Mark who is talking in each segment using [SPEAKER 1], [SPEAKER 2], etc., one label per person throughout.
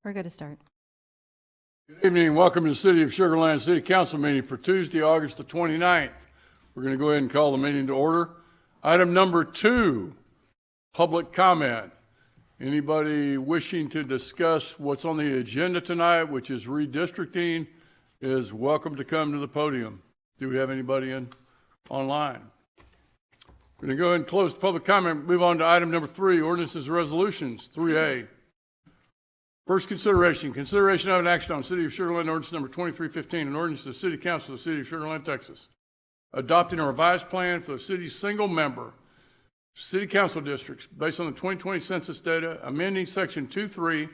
[SPEAKER 1] We're good to start.
[SPEAKER 2] Good evening and welcome to the City of Sugar Land City Council meeting for Tuesday, August the 29th. We're going to go ahead and call the meeting to order. Item number 2, public comment. Anybody wishing to discuss what's on the agenda tonight, which is redistricting, is welcome to come to the podium. Do we have anybody online? We're going to go ahead and close public comment. Move on to item number 3, ordinances and resolutions, 3A. First consideration of an action on City of Sugar Land ordinance number 2315, an ordinance of the City Council of the City of Sugar Land, Texas, adopting a revised plan for the city's single-member city council districts based on the 2020 census data, amending section 2.3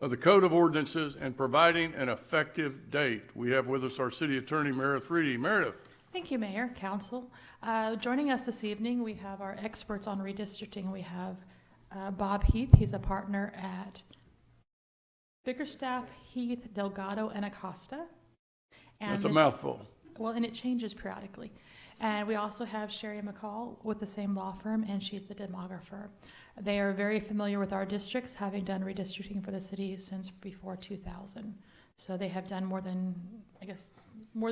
[SPEAKER 2] of the Code of Ordinances and providing an effective date. We have with us our city attorney, Meredith Reedy. Meredith.
[SPEAKER 3] Thank you, Mayor, Council. Joining us this evening, we have our experts on redistricting. We have Bob Heath. He's a partner at Bickerstaff, Heath, Delgado, and Acosta. And
[SPEAKER 2] That's a mouthful.
[SPEAKER 3] Well, and it changes periodically. And we also have Sherry McCall with the same law firm, and she's the demographer. They are very familiar with our districts, having done redistricting for the city since before 2000. So they have done more than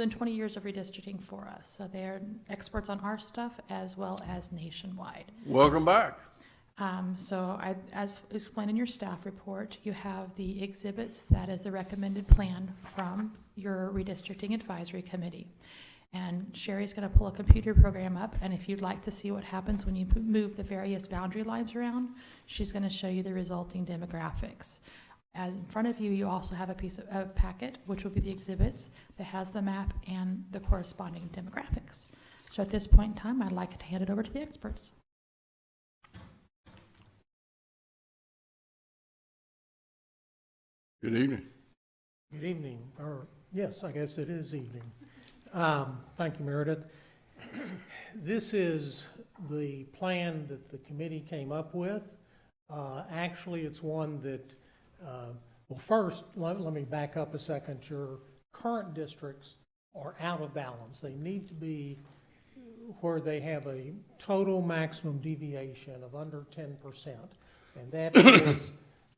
[SPEAKER 3] 20 years of redistricting for us. So they are experts on our stuff as well as nationwide.
[SPEAKER 2] Welcome back.
[SPEAKER 3] As explained in your staff report, you have the exhibits. That is the recommended plan from your redistricting advisory committee. And Sherry's going to pull a computer program up, and if you'd like to see what happens when you move the various boundary lines around, she's going to show you the resulting demographics. As in front of you, you also have a piece of a packet, which will be the exhibits, that has the map and the corresponding demographics. So at this point in time, I'd like to hand it over to the experts.
[SPEAKER 2] Good evening.
[SPEAKER 4] Good evening, or yes, I guess it is evening. Thank you, Meredith. This is the plan that the committee came up with. Actually, it's one that, well, first, let me back up a second. Your current districts are out of balance. They need to be where they have a total maximum deviation of under 10%, and that is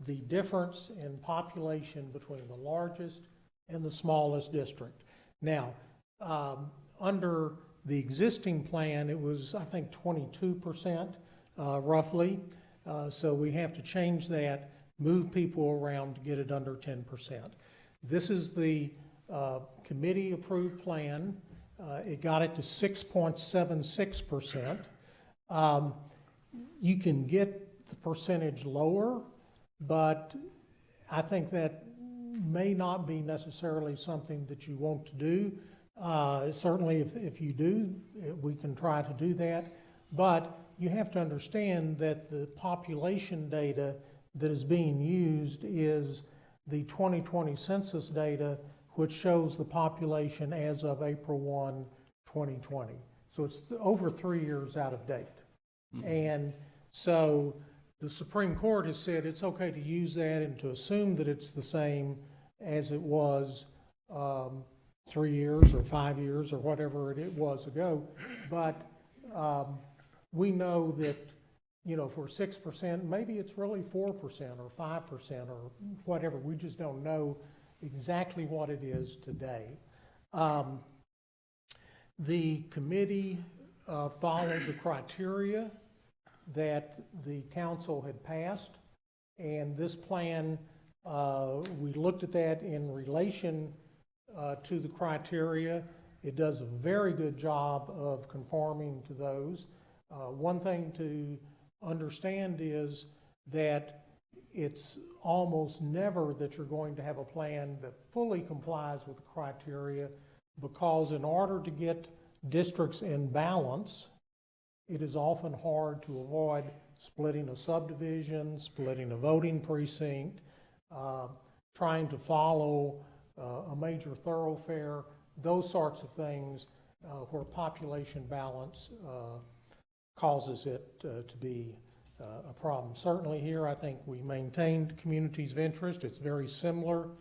[SPEAKER 4] the difference in population between the largest and the smallest district. Now, under the existing plan, it was, I think, 22% roughly. So we have to change that, move people around to get it under 10%. This is the committee-approved plan. It got it to 6.76%. You can get the percentage lower, but I think that may not be necessarily something that you want to do. Certainly if you do, we can try to do that. But you have to understand that the population data that is being used is the 2020 census data, which shows the population as of April 1, 2020. So it's over 3 years out of date. Mm-hmm. And so the Supreme Court has said it's okay to use that and to assume that it's the same as it was 3 years or 5 years or whatever it was ago. But we know that, you know, for 6%, maybe it's really 4% or 5% or whatever. We just don't know exactly what it is today. The committee followed the criteria that the council had passed, and this plan, we looked at that in relation to the criteria. It does a very good job of conforming to those. One thing to understand is that it's almost never that you're going to have a plan that fully complies with the criteria, because in order to get districts in balance, it is often hard to avoid splitting a subdivision, splitting a voting precinct, trying to follow a major thoroughfare, those sorts of things where population balance causes it to be a problem. Certainly here, I think we maintained communities of interest. It's very similar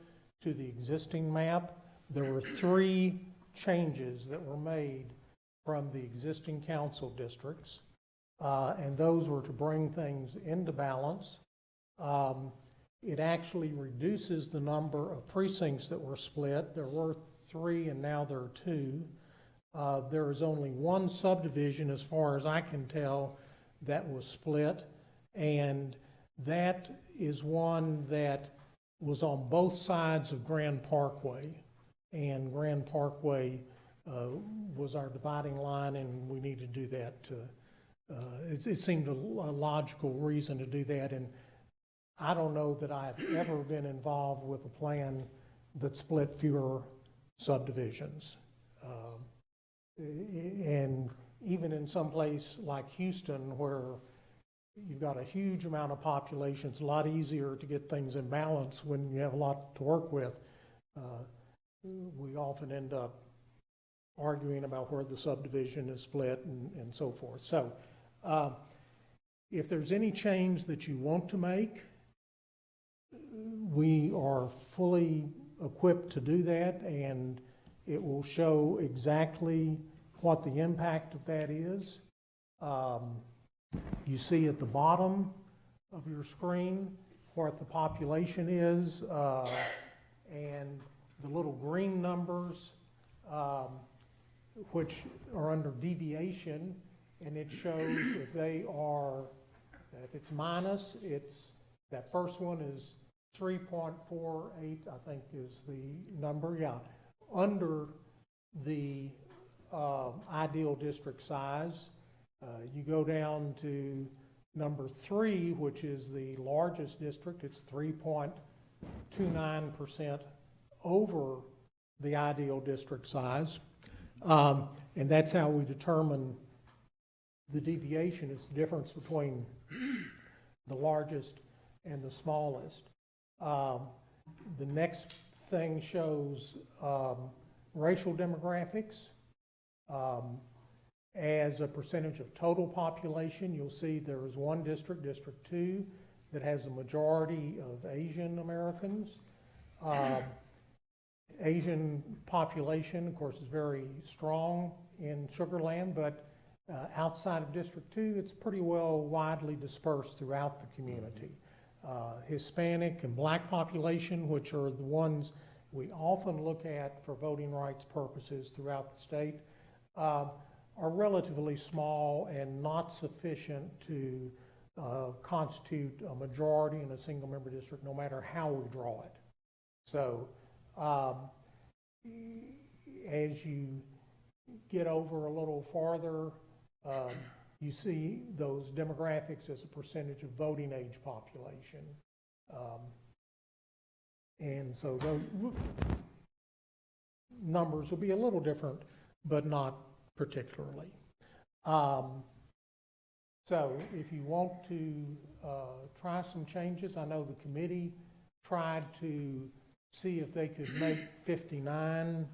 [SPEAKER 4] to the existing map. There were 3 changes that were made from the existing council districts, and those were to bring things into balance. it actually reduces the number of precincts that were split. There were 3 and now there are 2. There is only one subdivision, as far as I can tell, that was split, and that is one that was on both sides of Grand Parkway. And Grand Parkway was our dividing line, and we need to do that. It seemed a logical reason to do that, and I don't know that I've ever been involved with a plan that split fewer subdivisions. And even in some place like Houston, where you've got a huge amount of population, it's a lot easier to get things in balance when you have a lot to work with. We often end up arguing about where the subdivision is split and so forth. So if there's any change that you want to make, we are fully equipped to do that, and it will show exactly what the impact of that is. You see at the bottom of your screen what the population is, and the little green numbers, which are under deviation, and it shows if they are, if it's minus, that first one is 3.48, I think is the number, yeah, under the ideal district size. You go down to number 3, which is the largest district. It's 3.29% over the ideal district size. And that's how we determine the deviation. It's the difference between the largest and the smallest. The next thing shows racial demographics. As a percentage of total population, you'll see there is one district, District 2, that has a majority of Asian Americans. Asian population, of course, is very strong in Sugar Land, but outside of District 2, it's pretty well widely dispersed throughout the community. Hispanic and Black population, which are the ones we often look at for voting rights purposes throughout the state, are relatively small and not sufficient to constitute a majority in a single member district, no matter how we draw it. So as you get over a little farther, you see those demographics as a percentage of voting age population. And so those numbers will be a little different, but not particularly. So if you want to try some changes, I know the committee tried to see if they could make 59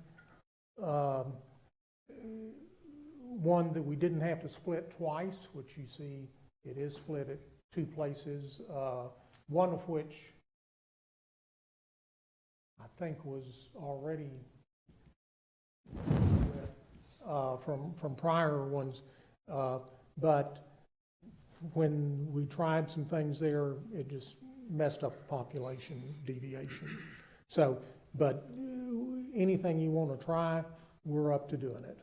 [SPEAKER 4] one that we didn't have to split twice, which you see it is split at 2 places, one of which I think was already from prior ones, but when we tried some things there, it just messed up the population deviation. So, but anything you want to try, we're up to doing it.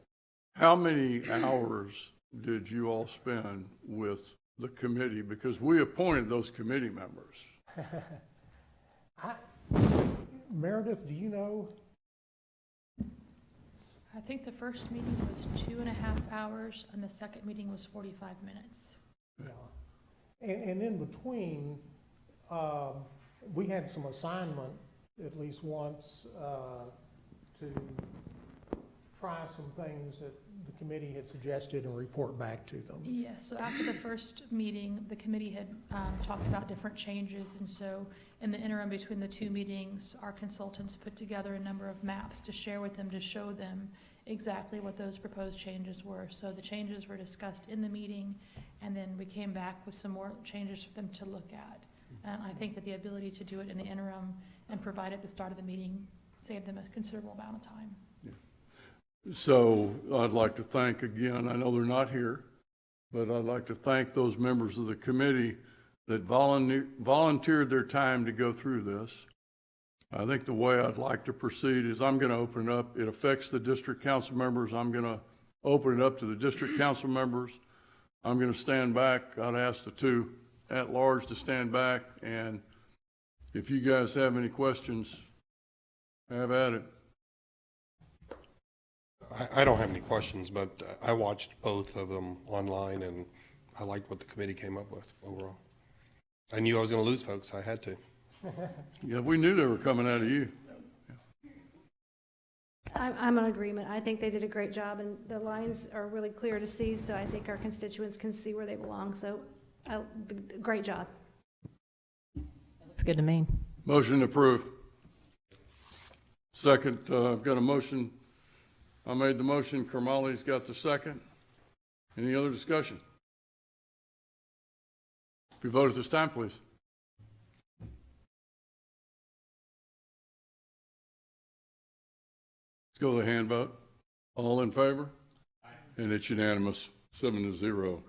[SPEAKER 2] How many hours did you all spend with the committee? Because we appointed those committee members.
[SPEAKER 4] Meredith, do you know?
[SPEAKER 3] I think the first meeting was 2.5 hours, and the second meeting was 45 minutes.
[SPEAKER 4] Yeah. And in between, we had some assignment at least once to try some things that the committee had suggested and report back to them.
[SPEAKER 3] Yes, so after the first meeting, the committee had talked about different changes, and so in the interim between the 2 meetings, our consultants put together a number of maps to share with them to show them exactly what those proposed changes were. So the changes were discussed in the meeting, and then we came back with some more changes for them to look at. And I think that the ability to do it in the interim and provide at the start of the meeting saved them a considerable amount of time.
[SPEAKER 2] So I'd like to thank again, I know they're not here, but I'd like to thank those members of the committee that volunteered their time to go through this. I think the way I'd like to proceed is I'm going to open it up. It affects the district council members. I'm going to open it up to the district council members. I'm going to stand back. I'd ask the two at-large to stand back, and if you guys have any questions, have at it.
[SPEAKER 1] I don't have any questions, but I watched both of them online, and I liked what the committee came up with overall. I knew I was going to lose folks. I had to.
[SPEAKER 2] Yeah, we knew they were coming out of you.
[SPEAKER 5] I'm in agreement. I think they did a great job, and the lines are really clear to see, so I think our constituents can see where they belong. So, great job.
[SPEAKER 6] Looks good to me.
[SPEAKER 2] Motion approved. Second, I've got a motion. I made the motion. Kermali's got the second. Any other discussion? If you vote at this time, please. Let's go to the hand vote. All in favor? And it's unanimous, 7-0.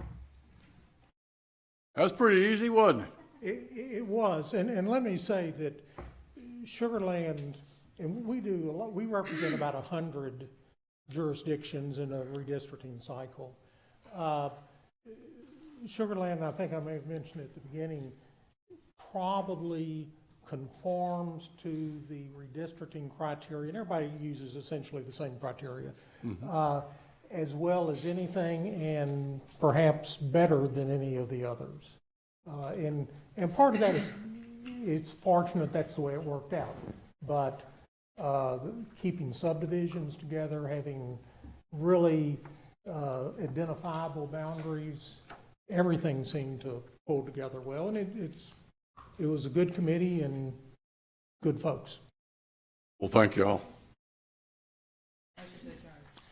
[SPEAKER 2] That's pretty easy, wasn't it?
[SPEAKER 4] It was, and let me say that Sugar Land, and we do a lot, we represent about 100 jurisdictions in a redistricting cycle. Sugar Land, I think I may have mentioned at the beginning, probably conforms to the redistricting criteria, and everybody uses essentially the same criteria, as well as anything, and perhaps better than any of the others. And part of that is, it's fortunate that's the way it worked out, but keeping subdivisions together, having really identifiable boundaries, everything seemed to pull together well, and it was a good committee and good folks.
[SPEAKER 2] Well, thank you all.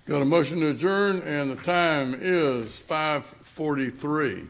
[SPEAKER 2] Got a motion to adjourn, and the time is 5:43.